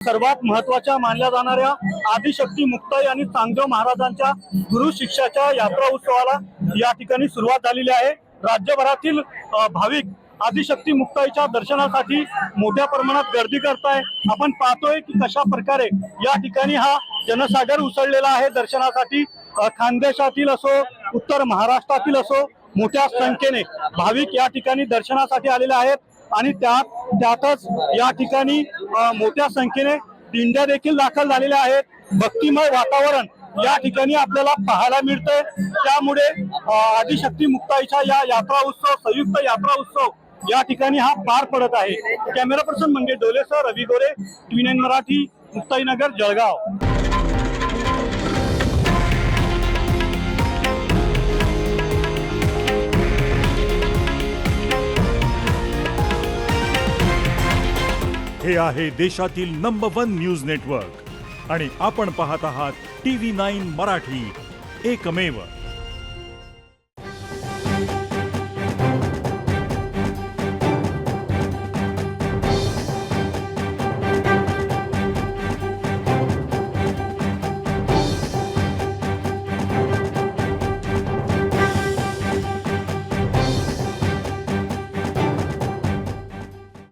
सर्वात महत्त्वाच्या मानल्या जाणाऱ्या आदिशक्ती मुक्ताई आणि चांगदेव महाराजांच्या गुरु शिष्याच्या यात्रा उत्सवाला या ठिकाणी सुरुवात झालेली आहे। राज्यभरातील भाविक आदिशक्ती मुक्ताईच्या दर्शनासाठी मोठ्या प्रमाणात गर्दी करताय। आपण पाहतोय की कशा प्रकारे या ठिकाणी हा जनसागर उसळलेला आहे दर्शनासाठी। खानदेशातील असो उत्तर महाराष्ट्रातील असो मोठ्या संख्येने भाविक या ठिकाणी दर्शनासाठी आलेले आहेत आणि त्यातच या ठिकाणी मोठ्या संख्येने दिंड्या देखील दाखल झालेल्या आहेत। भक्तिमय वातावरण या ठिकाणी आपल्याला पाहायला मिळते। त्यामुळे आदिशक्ती मुक्ताईच्या या यात्रा उत्सव संयुक्त यात्रा उत्सव या ठिकाणी हा पार पडत आहे। कॅमेरा पर्सन मंगेश डोलेसह रवी गोरे, TV9 मराठी, मुक्ताईनगर, जळगाव। हे आहे देशातील नंबर 1 न्यूज नेटवर्क आणि आपण पाहत आहात TV9 मराठी, एकमेव।